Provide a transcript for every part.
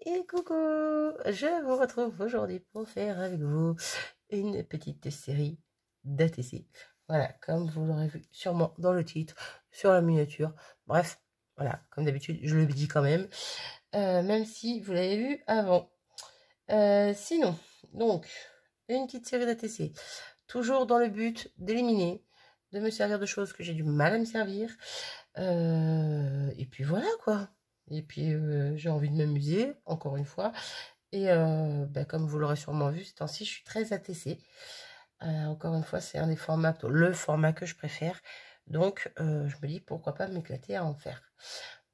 Et coucou, je vous retrouve aujourd'hui pour faire avec vous une petite série d'ATC. Voilà, comme vous l'aurez vu sûrement dans le titre, sur la miniature. Bref, voilà, comme d'habitude, je le dis quand même si vous l'avez vu avant. Sinon, donc, une petite série d'ATC, toujours dans le but d'éliminer, de me servir de choses que j'ai du mal à me servir. Et puis voilà quoi. Et puis j'ai envie de m'amuser, encore une fois. Et comme vous l'aurez sûrement vu, ces temps-ci, je suis très ATC. Encore une fois, c'est un des formats, le format que je préfère. Donc, je me dis pourquoi pas m'éclater à en faire.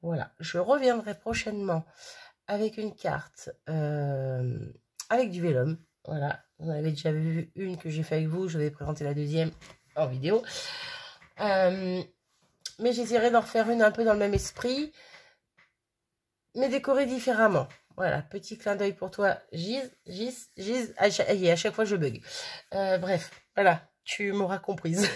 Voilà, je reviendrai prochainement avec une carte avec du vélum. Voilà, vous en avez déjà vu une que j'ai fait avec vous. Je vais présenter la deuxième en vidéo. Mais j'essaierai d'en refaire une un peu dans le même esprit, mais décorée différemment. Voilà, petit clin d'œil pour toi, Gise, à chaque fois je bug. Bref, voilà, tu m'auras comprise.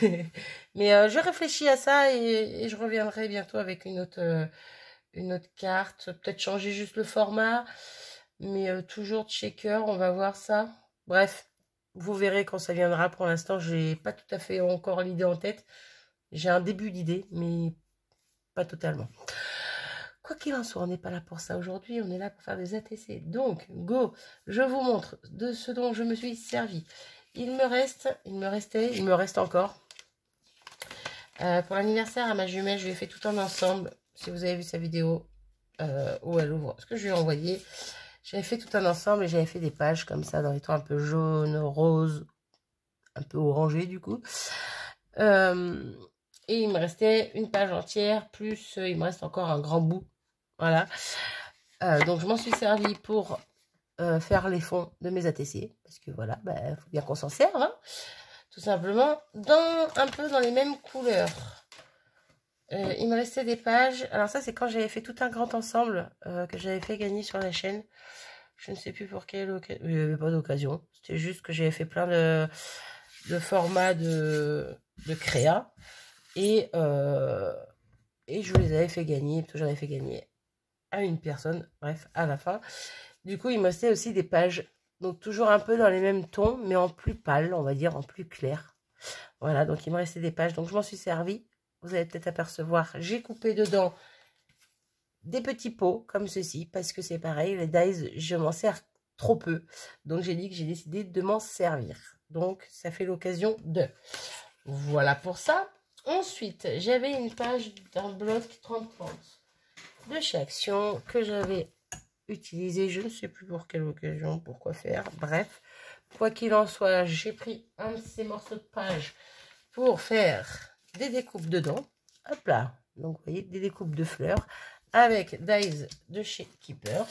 Mais je réfléchis à ça et je reviendrai bientôt avec une autre carte. Peut-être changer juste le format, mais toujours shaker, on va voir ça. Bref, vous verrez quand ça viendra. Pour l'instant, j'ai pas tout à fait encore l'idée en tête. J'ai un début d'idée, mais pas totalement. Quoi qu'il en soit, on n'est pas là pour ça aujourd'hui, on est là pour faire des ATC. Donc, go, je vous montre de ce dont je me suis servi. Il me reste encore. Pour l'anniversaire à ma jumelle, je lui ai fait tout un ensemble. Si vous avez vu sa vidéo où elle ouvre ce que je lui ai envoyé, j'avais fait tout un ensemble et j'avais fait des pages comme ça dans les tons un peu jaune, rose, un peu orangé du coup. Et il me restait une page entière, plus il me reste encore un grand bout. Voilà. Donc je m'en suis servi pour faire les fonds de mes ATC. Parce que voilà, faut bien qu'on s'en serve. Hein, tout simplement. Un peu dans les mêmes couleurs. Il me restait des pages. Alors ça, c'est quand j'avais fait tout un grand ensemble que j'avais fait gagner sur la chaîne. Je ne sais plus pour quelle occasion. Il n'y avait pas d'occasion. C'était juste que j'avais fait plein de formats de créa. Et je les avais fait gagner. J'en avais fait gagner à une personne. Bref, à la fin. Du coup, il me restait aussi des pages. Donc toujours un peu dans les mêmes tons, mais en plus pâle, on va dire, en plus clair. Voilà, donc il me restait des pages. Donc je m'en suis servi. Vous allez peut-être apercevoir, j'ai coupé dedans des petits pots comme ceci, parce que c'est pareil, les dies, je m'en sers trop peu. Donc j'ai dit que j'ai décidé de m'en servir. Donc ça fait l'occasion de... Voilà pour ça. Ensuite, j'avais une page d'un bloc 30-30 de chez Action que j'avais utilisé, je ne sais plus pour quelle occasion, pourquoi faire. Bref, quoi qu'il en soit, j'ai pris un de ces morceaux de page pour faire des découpes dedans. Hop là, donc vous voyez, des découpes de fleurs avec dies de chez Keepers.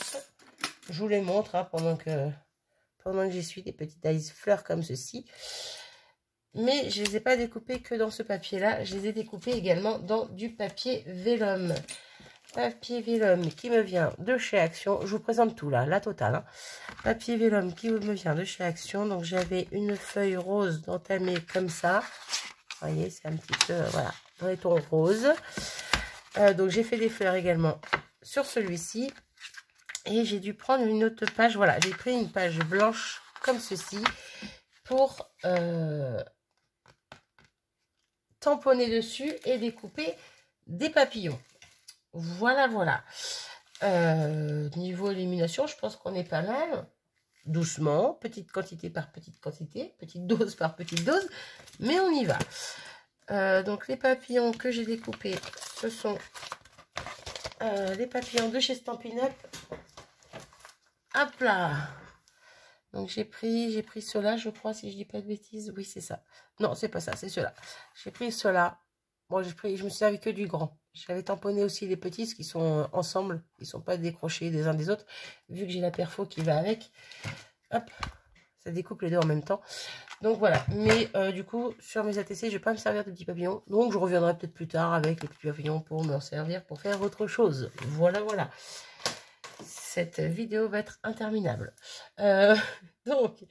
Je vous les montre hein, pendant que j'y suis, des petites dies fleurs comme ceci. Mais je ne les ai pas découpées que dans ce papier-là, je les ai découpées également dans du papier vélum. Papier vélum qui me vient de chez Action. Je vous présente tout là, la totale. Hein. Papier vélum qui me vient de chez Action. Donc j'avais une feuille rose d'entamée comme ça. Vous voyez, c'est un petit peu, voilà, dans les tons roses. Donc j'ai fait des fleurs également sur celui-ci. Et j'ai dû prendre une autre page. Voilà, j'ai pris une page blanche comme ceci pour tamponner dessus et découper des papillons. Voilà, voilà. Niveau élimination, je pense qu'on est pas mal. Doucement, petite quantité par petite quantité, petite dose par petite dose, mais on y va. Donc les papillons que j'ai découpés, ce sont les papillons de chez Stampin' Up. Hop là. Donc j'ai pris ceux-là, je crois, si je dis pas de bêtises. Oui, c'est ça. Non, c'est pas ça, c'est ceux-là. J'ai pris ceux-là. Bon, je me suis servi que du grand. J'avais tamponné aussi les petits, qui sont ensemble. Ils ne sont pas décrochés des uns des autres. Vu que j'ai la perfo qui va avec. Hop, ça découpe les deux en même temps. Donc voilà. Mais du coup, sur mes ATC, je ne vais pas me servir de petits papillons. Donc je reviendrai peut-être plus tard avec les petits papillons pour m'en servir, pour faire autre chose. Voilà, voilà. Cette vidéo va être interminable. Donc,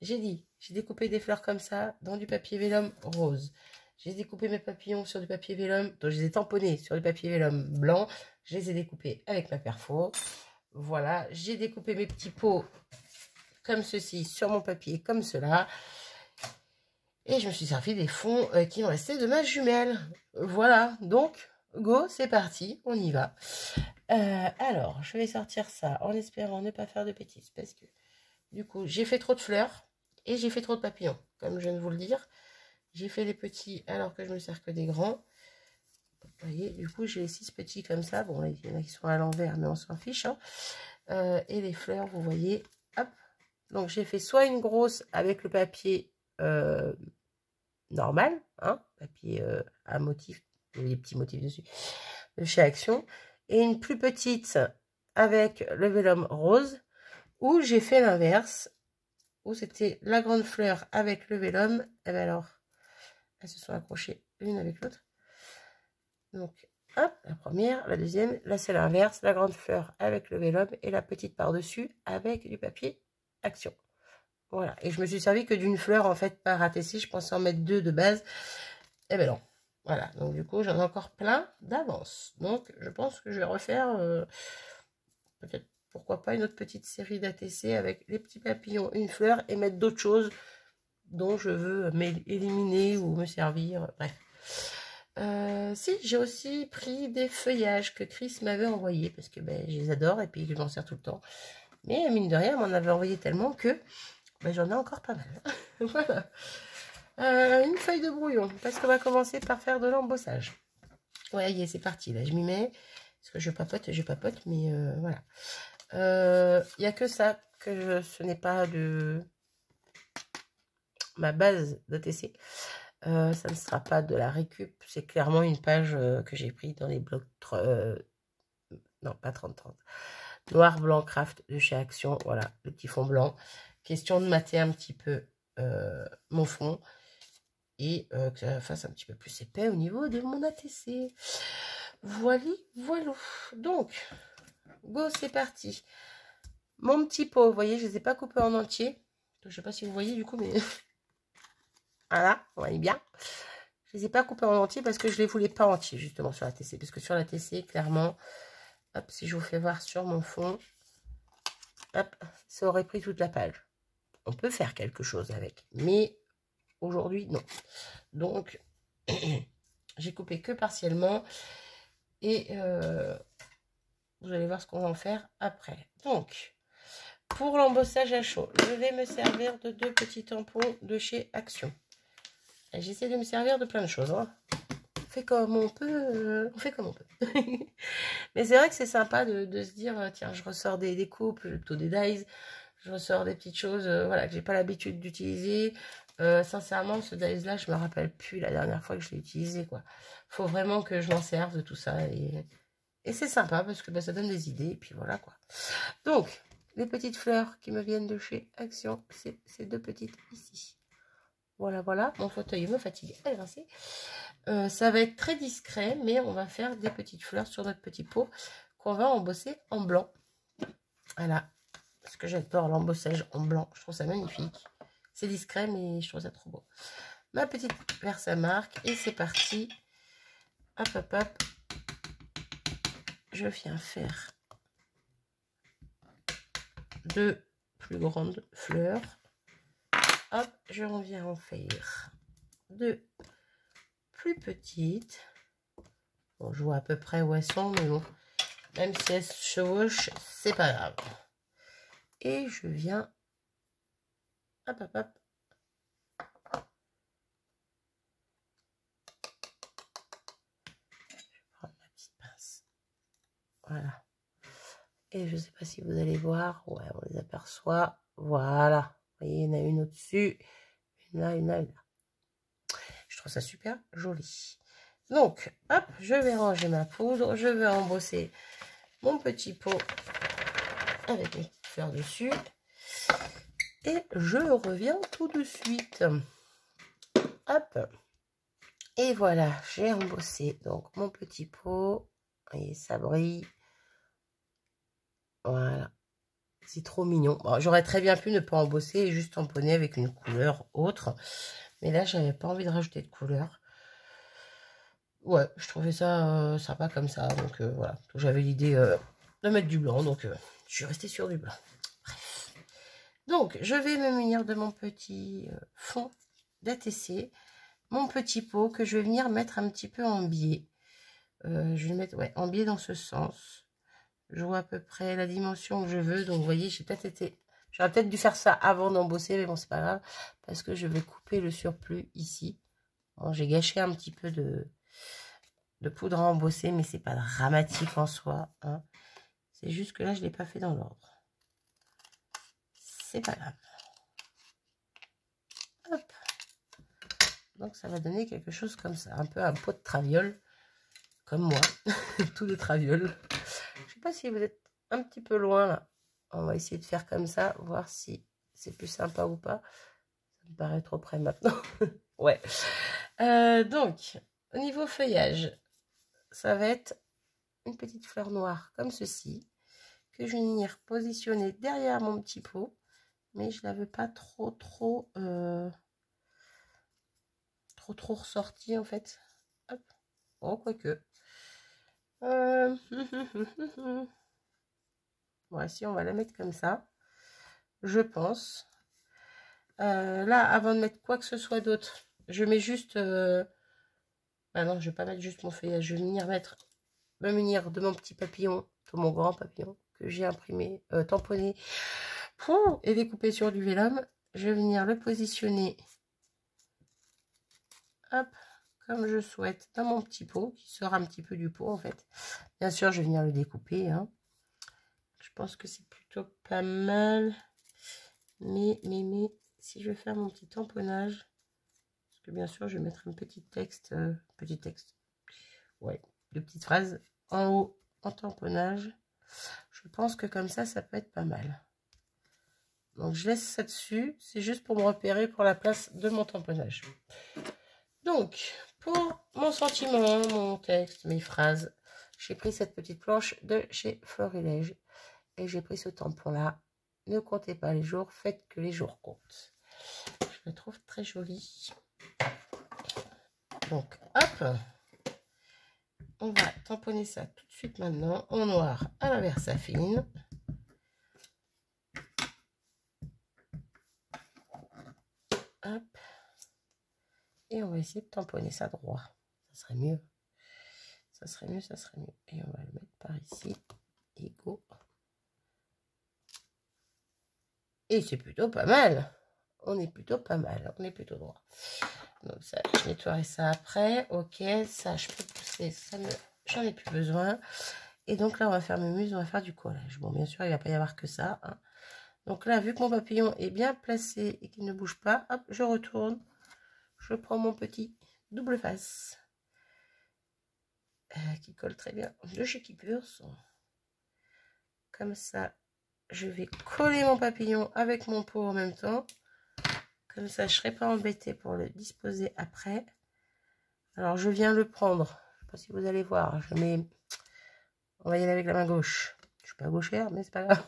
j'ai découpé des fleurs comme ça dans du papier vélum rose. J'ai découpé mes papillons sur du papier vélum, donc je les ai tamponnés sur du papier vélum blanc. Je les ai découpés avec ma perfo. voilà, j'ai découpé mes petits pots comme ceci sur mon papier, comme cela. Et je me suis servi des fonds qui me restaient de ma jumelle. Voilà, donc, go, c'est parti, on y va. Alors, je vais sortir ça en espérant ne pas faire de bêtises. Parce que, du coup, j'ai fait trop de fleurs et j'ai fait trop de papillons. Comme je viens de vous le dire, j'ai fait les petits alors que je me sers que des grands. Vous voyez, du coup, j'ai les 6 petits comme ça. Bon, là, il y en a qui sont à l'envers, mais on s'en fiche. Hein. Et les fleurs, vous voyez, hop. Donc, j'ai fait soit une grosse avec le papier normal, hein, papier à motif, les petits motifs dessus, de chez Action, et une plus petite avec le vélum rose, où j'ai fait l'inverse, où c'était la grande fleur avec le vélum, et bien alors, elles se sont accrochées l'une avec l'autre. Donc, hop, la première, la deuxième, là c'est l'inverse, la grande fleur avec le vélum et la petite par-dessus avec du papier Action. Voilà, et je me suis servi que d'une fleur en fait par ATC, je pensais en mettre 2 de base, et ben non. Voilà, donc du coup j'en ai encore plein d'avance. Donc je pense que je vais refaire peut-être, pourquoi pas, une autre petite série d'ATC avec les petits papillons, une fleur et mettre d'autres choses dont je veux éliminer ou me servir, bref. Si, j'ai aussi pris des feuillages que Chris m'avait envoyés parce que ben, je les adore et puis je m'en sers tout le temps. Mais mine de rien, on m'en avait envoyé tellement que ben, j'en ai encore pas mal. Voilà. Une feuille de brouillon parce qu'on va commencer par faire de l'embossage. Ouais, c'est parti. Là, je m'y mets parce que je papote, mais voilà. Il n'y a que ça que ce n'est pas de ma base d'ATC. Ça ne sera pas de la récup, c'est clairement une page que j'ai pris dans les blocs non pas 30-30 noir blanc craft de chez Action, voilà le petit fond blanc, question de mater un petit peu mon fond et que ça fasse un petit peu plus épais au niveau de mon ATC. Voilà. Donc go, c'est parti. Mon petit pot, vous voyez, je ne les ai pas coupés en entier, je ne sais pas si vous voyez du coup, mais voilà, on va aller bien. Je ne les ai pas coupés en entier parce que je ne les voulais pas entiers justement sur la TC. Parce que sur la TC, clairement, hop, si je vous fais voir sur mon fond, hop, ça aurait pris toute la page. On peut faire quelque chose avec, mais aujourd'hui, non. Donc, j'ai coupé que partiellement. Et vous allez voir ce qu'on va en faire après. Donc, pour l'embossage à chaud, je vais me servir de 2 petits tampons de chez Action. J'essaie de me servir de plein de choses. Hein. On fait comme on peut. On fait comme on peut. Mais c'est vrai que c'est sympa de se dire, tiens, je ressors des coupes, plutôt des dies. Je ressors des petites choses voilà, que j'ai pas l'habitude d'utiliser. Sincèrement, ce dies-là, je me rappelle plus la dernière fois que je l'ai utilisé. Quoi. Faut vraiment que je m'en serve de tout ça. Et c'est sympa parce que bah, ça donne des idées. Et puis voilà quoi. Donc, les petites fleurs qui me viennent de chez Action, c'est ces 2 petites ici. Voilà, voilà. Mon fauteuil me fatigue à grincer. Ça va être très discret, mais on va faire des petites fleurs sur notre petit pot qu'on va embosser en blanc. Voilà. Parce que j'adore l'embossage en blanc. Je trouve ça magnifique. C'est discret, mais je trouve ça trop beau. Ma petite Versamark. Et c'est parti. Hop, hop, hop. Je viens faire 2 plus grandes fleurs. Hop, je reviens en faire 2 plus petites. Bon, je vois à peu près où elles sont, mais bon, même si elles se chevauchent, c'est pas grave. Et je viens, hop, hop, hop. Je vais prendre ma petite pince. Voilà. Et je sais pas si vous allez voir, ouais, on les aperçoit. Voilà. Vous voyez, il y en a une au-dessus, une là, une là, une là. Je trouve ça super joli. Donc, hop, je vais ranger ma poudre. Je vais embosser mon petit pot avec mes petites fleurs dessus. Et je reviens tout de suite. Hop. Et voilà, j'ai embossé donc mon petit pot. Vous voyez, ça brille. Voilà. C'est trop mignon. Bon, j'aurais très bien pu ne pas embosser et juste tamponner avec une couleur autre. Mais là, j'avais pas envie de rajouter de couleur. Ouais, je trouvais ça sympa comme ça. Donc voilà. J'avais l'idée de mettre du blanc. Donc Je suis restée sur du blanc. Bref. Donc, je vais me munir de mon petit fond d'ATC, mon petit pot que je vais venir mettre un petit peu en biais. Je vais mettre en biais dans ce sens. Je vois à peu près la dimension que je veux. Donc, vous voyez, j'aurais peut-être dû faire ça avant d'embosser, mais bon, c'est pas grave. Parce que je vais couper le surplus ici. Bon, j'ai gâché un petit peu de poudre à embosser, mais c'est pas dramatique en soi. Hein. C'est juste que là, je ne l'ai pas fait dans l'ordre. C'est pas grave. Hop. Donc, ça va donner quelque chose comme ça. Un peu un pot de traviole. Comme moi. Tout de traviole. Je sais pas si vous êtes un petit peu loin, là. On va essayer de faire comme ça. Voir si c'est plus sympa ou pas. Ça me paraît trop près maintenant. Ouais. Donc, au niveau feuillage, ça va être une petite fleur noire comme ceci. Que je vais venir positionner derrière mon petit pot. Mais je ne la veux pas trop ressortie en fait. Hop. Oh, quoique. Voici, on va la mettre comme ça. Je pense. Là, avant de mettre quoi que ce soit d'autre, je mets juste... Ah non, je vais pas mettre juste mon feuillage. Je vais venir me munir de mon petit papillon, de mon grand papillon que j'ai imprimé, tamponné et découpé sur du vélum. Je vais venir le positionner, hop, comme je souhaite, dans mon petit pot, qui sort un petit peu du pot en fait. Bien sûr, je vais venir le découper. Hein. Je pense que c'est plutôt pas mal. Mais, si je vais faire mon petit tamponnage, parce que bien sûr, je vais mettre un petit texte, ouais, de petites phrases en haut en tamponnage. Je pense que comme ça peut être pas mal. Donc, je laisse ça dessus. C'est juste pour me repérer pour la place de mon tamponnage. Donc, pour mon sentiment, mon texte, mes phrases, j'ai pris cette petite planche de chez Florilège. Et j'ai pris ce tampon-là. Ne comptez pas les jours, faites que les jours comptent. Je le trouve très joli. Donc, hop. On va tamponner ça tout de suite maintenant en noir à la Versafine. Hop. Et on va essayer de tamponner ça droit. Ça serait mieux. Ça serait mieux, ça serait mieux. Et on va le mettre par ici. Et go. Et c'est plutôt pas mal. On est plutôt pas mal. On est plutôt droit. Donc ça, je nettoierai ça après. Ok, ça, je peux pousser. Ça j'en ai plus besoin. Et donc là, on va faire mes muses. On va faire du collage. Bon, bien sûr, il ne va pas y avoir que ça. Hein. Donc là, vu que mon papillon est bien placé et qu'il ne bouge pas, hop, je retourne. Je prends mon petit double face. Qui colle très bien de chez Keepers. Comme ça, je vais coller mon papillon avec mon pot en même temps. Comme ça, je ne serai pas embêtée pour le disposer après. Alors, je viens le prendre. Je ne sais pas si vous allez voir. Je mets... On va y aller avec la main gauche. Je ne suis pas gauchère, mais c'est pas grave.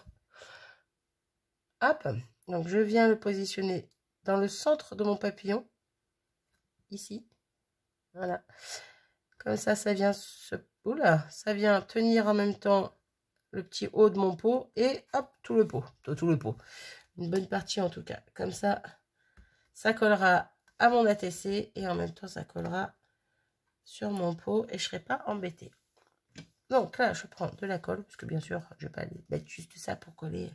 Hop. Donc, je viens le positionner dans le centre de mon papillon. Ici. Voilà. Comme ça, ça vient ça vient tenir en même temps le petit haut de mon pot et hop, tout le pot. Tout le pot. Une bonne partie en tout cas. Comme ça, ça collera à mon ATC et en même temps, ça collera sur mon pot et je ne serai pas embêtée. Donc là, je prends de la colle parce que bien sûr, je ne vais pas mettre juste ça pour coller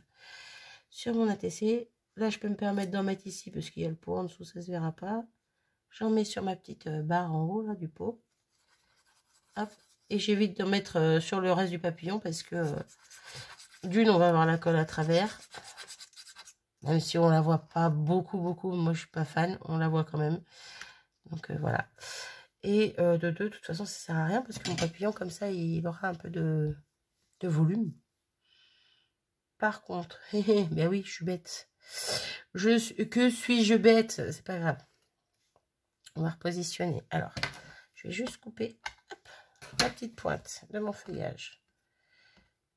sur mon ATC. Là, je peux me permettre d'en mettre ici parce qu'il y a le pot en dessous, ça ne se verra pas. J'en mets sur ma petite barre en haut là, du pot. Hop. Et j'évite d'en mettre sur le reste du papillon parce que d'une, on va avoir la colle à travers. Même si on la voit pas beaucoup, moi je suis pas fan, on la voit quand même. Donc voilà. Et de deux, de toute façon, ça sert à rien parce que mon papillon, comme ça, il aura un peu de volume. Par contre, ben oui, je suis bête. Que suis-je bête? C'est pas grave. On va repositionner. Alors, je vais juste couper hop, la petite pointe de mon feuillage.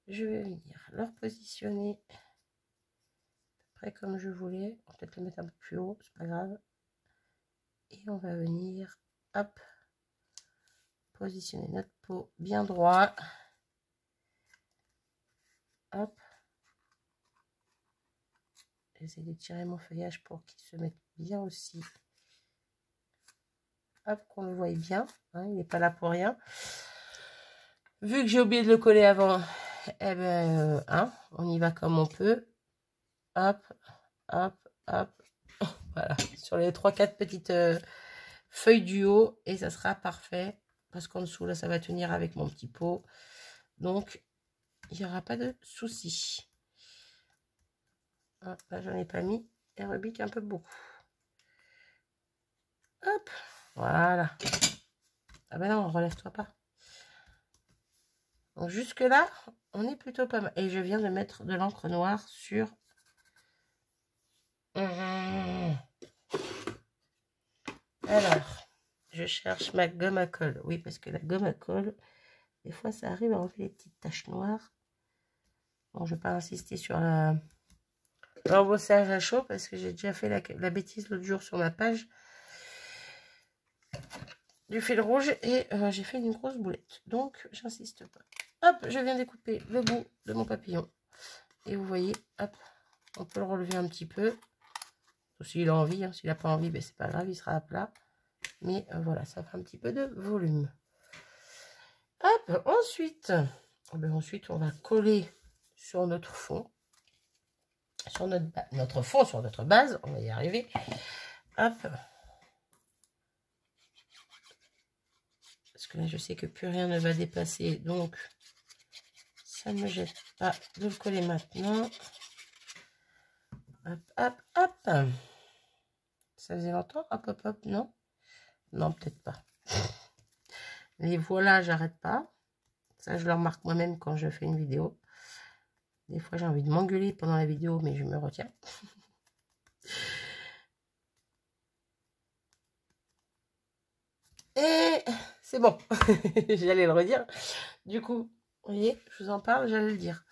Je vais venir le repositionner à peu près comme je voulais. On va peut-être le mettre un peu plus haut, c'est pas grave. Et on va venir, hop, positionner notre pot bien droit. Hop, J'essaie de tirer mon feuillage pour qu'il se mette bien aussi. Hop, qu'on le voie bien. Hein, il n'est pas là pour rien. Vu que j'ai oublié de le coller avant, eh ben, hein, on y va comme on peut. Hop, hop, hop. Voilà, sur les 3-4 petites feuilles du haut. Et ça sera parfait. Parce qu'en dessous, là, ça va tenir avec mon petit pot. Donc, il n'y aura pas de souci. Là, j'en ai pas mis. Elle rebique un peu beaucoup. Hop, voilà. Ah ben non, relève-toi pas. Donc jusque là, on est plutôt pas mal. Et je viens de mettre de l'encre noire sur... Alors, je cherche ma gomme à colle. Oui, parce que la gomme à colle, des fois, ça arrive à enlever les petites taches noires. Bon, je ne vais pas insister sur l'embossage à chaud parce que j'ai déjà fait la bêtise l'autre jour sur ma page du fil rouge et j'ai fait une grosse boulette. Donc, j'insiste pas. Hop, je viens découper le bout de mon papillon. Et vous voyez, hop, on peut le relever un petit peu. S'il a envie, hein. S'il n'a pas envie, ben, c'est pas grave, il sera à plat. Mais voilà, ça fait un petit peu de volume. Hop, ensuite, ensuite on va coller sur notre fond. Sur notre fond, sur notre base, on va y arriver. Hop. Parce que là, je sais que plus rien ne va dépasser, donc ça ne me jette pas de le coller maintenant. Hop, hop, hop. Ça faisait longtemps. Hop, hop, hop. Non. Non, peut-être pas. Mais voilà, j'arrête pas. Ça, je le remarque moi-même quand je fais une vidéo. Des fois, j'ai envie de m'engueuler pendant la vidéo, mais je me retiens. Et c'est bon. J'allais le redire. Du coup, vous voyez, je vous en parle, j'allais le dire.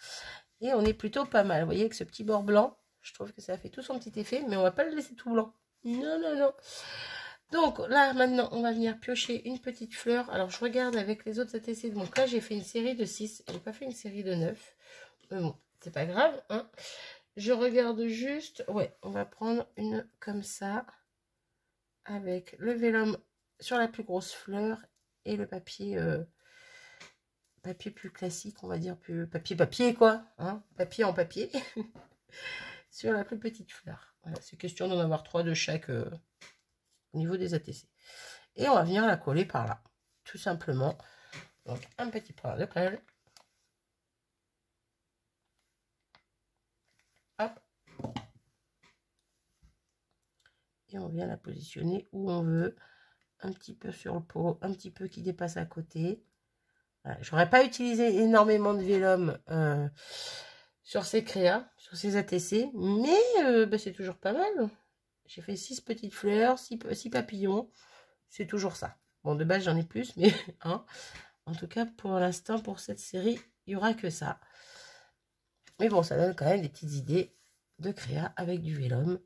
Et on est plutôt pas mal. Vous voyez, avec ce petit bord blanc, je trouve que ça fait tout son petit effet, mais on va pas le laisser tout blanc. Non, non, non. Donc là, maintenant, on va venir piocher une petite fleur. Alors, je regarde avec les autres ATC. Donc là, j'ai fait une série de 6. J'ai pas fait une série de 9. Mais bon, c'est pas grave. Hein. Je regarde juste. Ouais, on va prendre une comme ça. Avec le vélum sur la plus grosse fleur. Et le papier... papier plus classique, on va dire. Plus papier, quoi. Hein, papier en papier. Sur la plus petite fleur. Voilà, c'est question d'en avoir 3 de chaque... au niveau des ATC. Et on va venir la coller par là, tout simplement. Donc, un petit point de colle. Hop. Et on vient la positionner où on veut. Un petit peu sur le pot, un petit peu qui dépasse à côté. Voilà. J'aurais pas utilisé énormément de vélum sur ces créas, sur ces ATC, mais bah, c'est toujours pas mal. J'ai fait 6 petites fleurs, 6 papillons. C'est toujours ça. Bon, de base, j'en ai plus, mais hein, en tout cas, pour l'instant, pour cette série, il n'y aura que ça. Mais bon, ça donne quand même des petites idées de créa avec du vélum,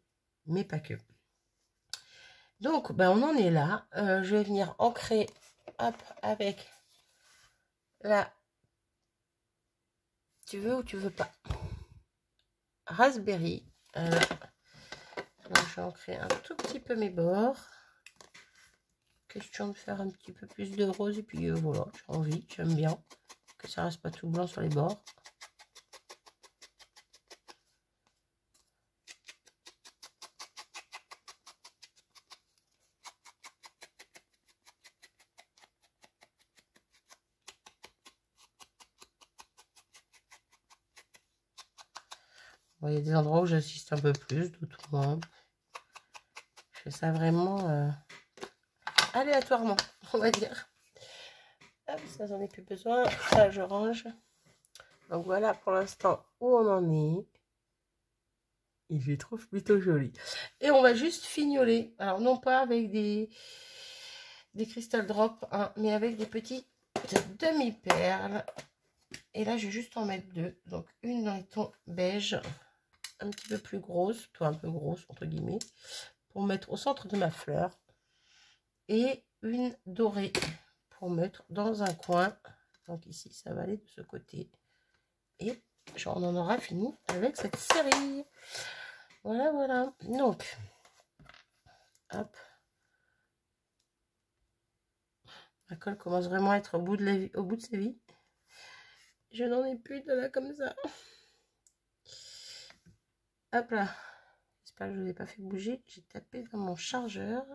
mais pas que. Donc, ben, on en est là. Je vais venir ancrer, hop, avec la... Tu veux ou tu veux pas? Raspberry. Alors, je vais ancrer un tout petit peu mes bords. Question de faire un petit peu plus de rose. Et puis voilà, j'ai envie, j'aime bien que ça reste pas tout blanc sur les bords. Bon, il y a des endroits où j'insiste un peu plus, d'autres moins. Je fais ça vraiment aléatoirement, on va dire. Hop, ça, j'en ai plus besoin. Ça, je range. Donc voilà pour l'instant où on en est. Et je les trouve plutôt jolis. Et on va juste fignoler. Alors non pas avec des crystal drops, hein, mais avec des petits demi-perles. Et là, je vais juste en mettre 2. Donc une dans le ton beige, un petit peu plus grosse, toi un peu grosse entre guillemets, pour mettre au centre de ma fleur. Et une dorée pour mettre dans un coin. Donc ici, ça va aller de ce côté. Et on en aura fini avec cette série. Voilà, voilà. Donc, hop. La colle commence vraiment à être au bout de, au bout de sa vie. Je n'en ai plus de là comme ça. Hop là. J'espère que je ne l'ai pas fait bouger. J'ai tapé dans mon chargeur.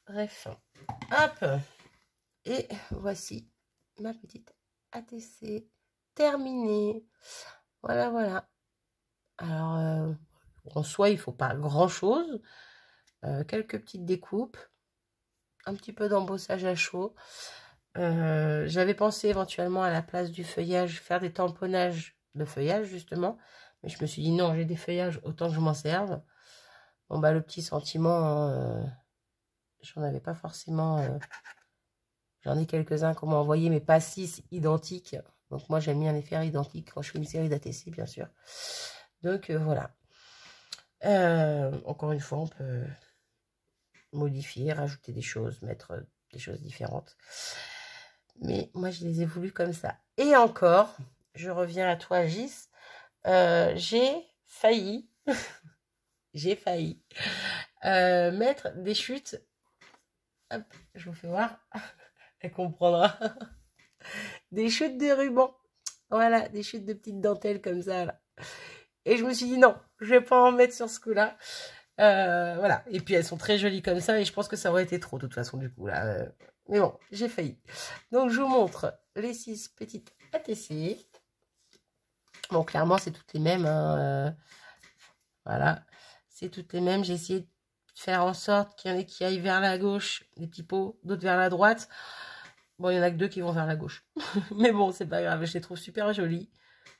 Bref. Hop. Et voici ma petite ATC terminée. Voilà, voilà. Alors, en soi, il ne faut pas grand-chose. Quelques petites découpes. Un petit peu d'embossage à chaud. J'avais pensé éventuellement à la place du feuillage, faire des tamponnages de feuillage justement. Mais je me suis dit non, j'ai des feuillages, autant que je m'en serve. Bon bah le petit sentiment, j'en avais pas forcément... j'en ai quelques-uns qu'on m'a envoyé, mais pas 6 identiques. Donc moi j'aime bien les faire identiques quand je fais une série d'ATC bien sûr. Donc voilà. Encore une fois, on peut modifier, rajouter des choses, mettre des choses différentes. Mais moi, je les ai voulu comme ça. Et encore, je reviens à toi, Gis. J'ai failli, j'ai failli mettre des chutes. Hop, je vous fais voir. Elle comprendra. Des chutes de ruban. Voilà, des chutes de petites dentelles comme ça, là. Et je me suis dit, non, je vais pas en mettre sur ce coup-là. Voilà. Et puis, elles sont très jolies comme ça. Et je pense que ça aurait été trop, de toute façon, du coup, là. Mais bon, j'ai failli. Donc, je vous montre les 6 petites ATC. Bon, clairement, c'est toutes les mêmes. Hein, voilà. C'est toutes les mêmes. J'ai essayé de faire en sorte qu'il y en ait qui aillent vers la gauche, des petits pots, d'autres vers la droite. Bon, il y en a que 2 qui vont vers la gauche. Mais bon, c'est pas grave. Je les trouve super jolies.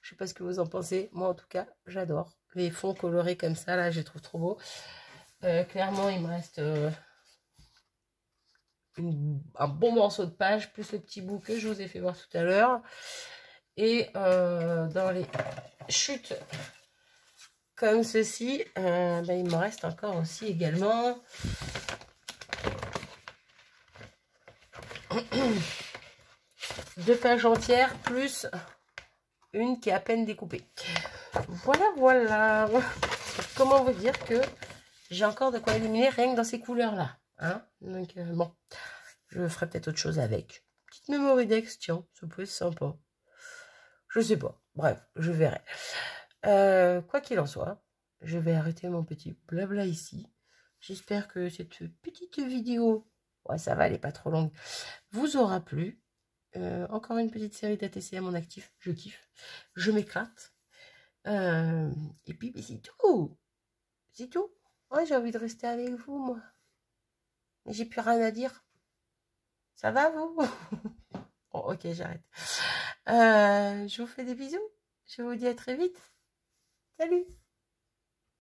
Je sais pas ce que vous en pensez. Moi, en tout cas, j'adore. Les fonds colorés comme ça, là, je les trouve trop beaux. Clairement, il me reste... un bon morceau de page, plus le petit bout que je vous ai fait voir tout à l'heure. Et dans les chutes comme ceci, ben, il me reste encore aussi également deux pages entières, plus une qui est à peine découpée. Voilà, voilà. Comment vous dire que j'ai encore de quoi éliminer rien que dans ces couleurs-là. Hein, donc, bon. Je ferai peut-être autre chose avec. Petite mémoridex, tiens, ça peut être sympa. Je sais pas. Bref, je verrai. Quoi qu'il en soit, je vais arrêter mon petit blabla ici. J'espère que cette petite vidéo, ouais, ça va, elle n'est pas trop longue, vous aura plu. Encore une petite série d'ATC à mon actif. Je kiffe. Je m'éclate. Et puis, c'est tout. C'est tout. Ouais, j'ai envie de rester avec vous, moi. Mais j'ai plus rien à dire. Ça va, vous? Bon, ok, j'arrête. Je vous fais des bisous. Je vous dis à très vite. Salut!